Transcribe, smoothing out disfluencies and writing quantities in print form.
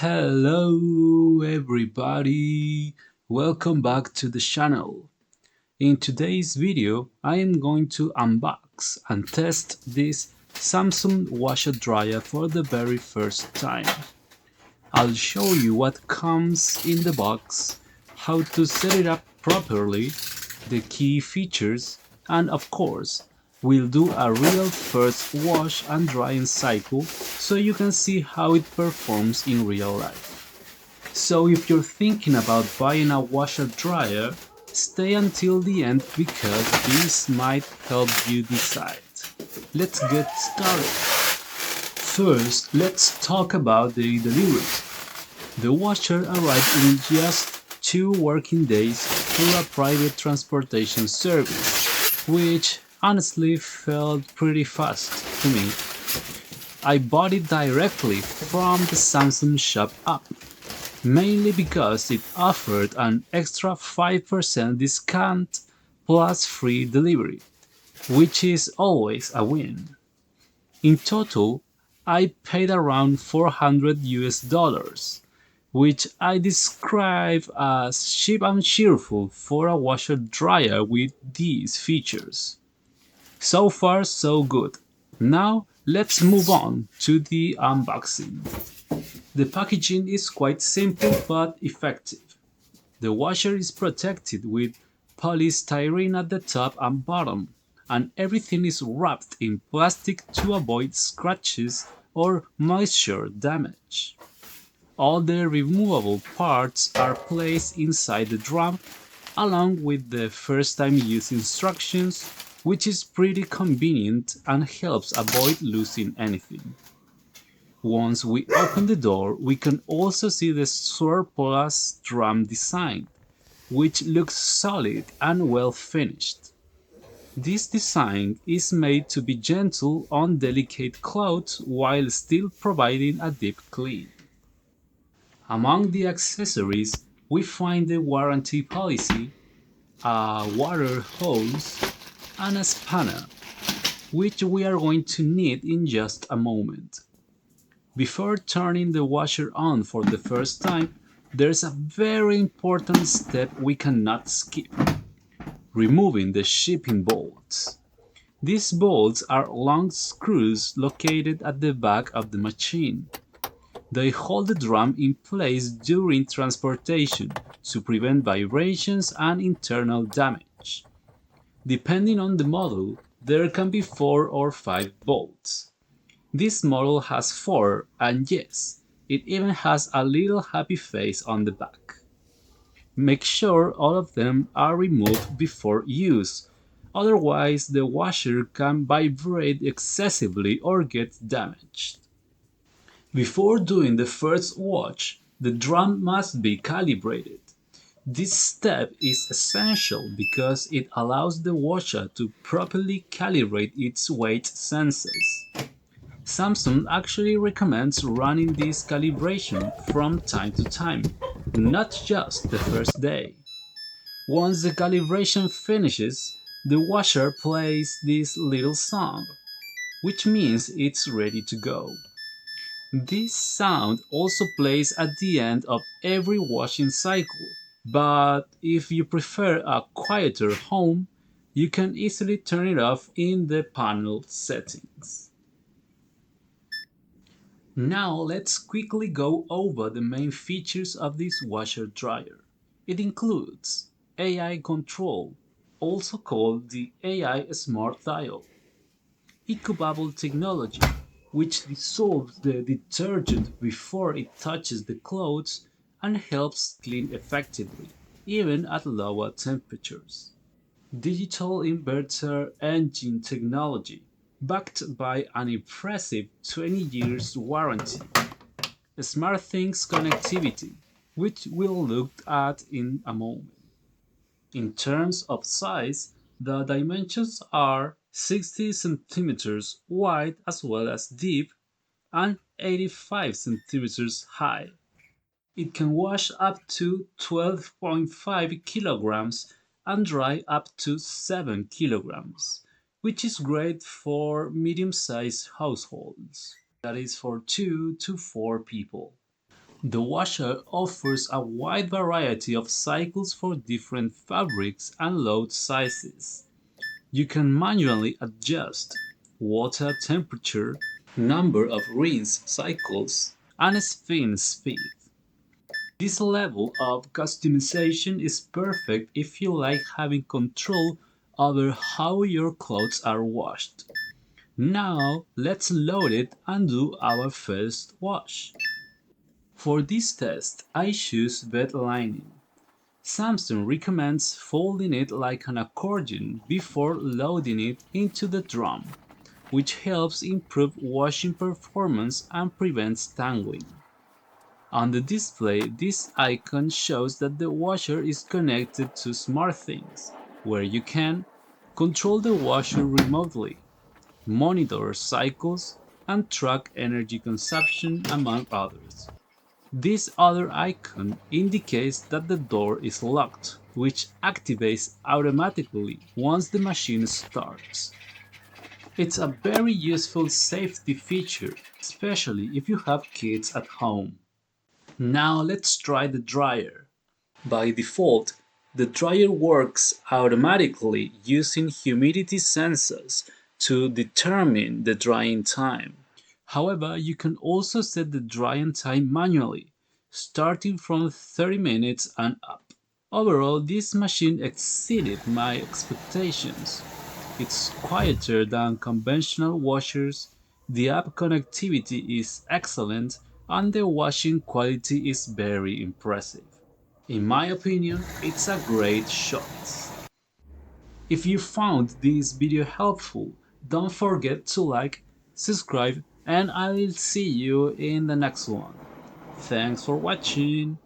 Hello everybody, welcome back to the channel. In today's video I am going to unbox and test this Samsung washer dryer for the very first time. I'll show you what comes in the box, how to set it up properly, the key features, and of course we'll do a real first wash and drying cycle so you can see how it performs in real life. So if you're thinking about buying a washer dryer, stay until the end because this might help you decide. Let's get started. First, let's talk about the delivery. The washer arrived in just 2 working days through a private transportation service, which honestly felt pretty fast to me. I bought it directly from the Samsung shop app, mainly because it offered an extra 5% discount plus free delivery, which is always a win. In total, I paid around 400 US dollars, which I describe as cheap and cheerful for a washer dryer with these features. So far so good. Now let's move on to the unboxing. The packaging is quite simple but effective. The washer is protected with polystyrene at the top and bottom, and everything is wrapped in plastic to avoid scratches or moisture damage. All the removable parts are placed inside the drum along with the first time use instructions, which is pretty convenient and helps avoid losing anything. Once we open the door, we can also see the surplus drum design, which looks solid and well finished. This design is made to be gentle on delicate clothes while still providing a deep clean. Among the accessories, we find the warranty policy, a water hose, and a spanner, which we are going to need in just a moment. Before turning the washer on for the first time, there's a very important step we cannot skip: removing the shipping bolts. These bolts are long screws located at the back of the machine. They hold the drum in place during transportation to prevent vibrations and internal damage. Depending on the model, there can be 4 or 5 bolts. This model has 4, and yes, it even has a little happy face on the back. Make sure all of them are removed before use, otherwise the washer can vibrate excessively or get damaged. Before doing the first wash, the drum must be calibrated. This step is essential because it allows the washer to properly calibrate its weight sensors. Samsung actually recommends running this calibration from time to time, not just the first day. Once the calibration finishes, the washer plays this little song, which means it's ready to go. This sound also plays at the end of every washing cycle, but if you prefer a quieter home, you can easily turn it off in the panel settings. Now let's quickly go over the main features of this washer dryer. It includes AI control, also called the AI Smart Dial, eco-bubble technology, which dissolves the detergent before it touches the clothes and helps clean effectively, even at lower temperatures. Digital inverter engine technology, backed by an impressive 20 years warranty. SmartThings connectivity, which we'll look at in a moment. In terms of size, the dimensions are 60 centimeters wide as well as deep and 85 centimeters high. It can wash up to 12.5 kilograms and dry up to 7 kilograms, which is great for medium-sized households. That is for 2 to 4 people. The washer offers a wide variety of cycles for different fabrics and load sizes. You can manually adjust water temperature, number of rinse cycles, and spin speed. This level of customization is perfect if you like having control over how your clothes are washed. Now let's load it and do our first wash. For this test, I choose bed lining. Samsung recommends folding it like an accordion before loading it into the drum, which helps improve washing performance and prevents tangling. On the display, this icon shows that the washer is connected to SmartThings, where you can control the washer remotely, monitor cycles, and track energy consumption, among others. This other icon indicates that the door is locked, which activates automatically once the machine starts. It's a very useful safety feature, especially if you have kids at home. Now let's try the dryer. By default, the dryer works automatically using humidity sensors to determine the drying time. However, you can also set the drying time manually, starting from 30 minutes and up. Overall, this machine exceeded my expectations. It's quieter than conventional washers, the app connectivity is excellent, and the washing quality is very impressive. In my opinion, it's a great choice. If you found this video helpful, don't forget to like, subscribe, and I will see you in the next one. Thanks for watching.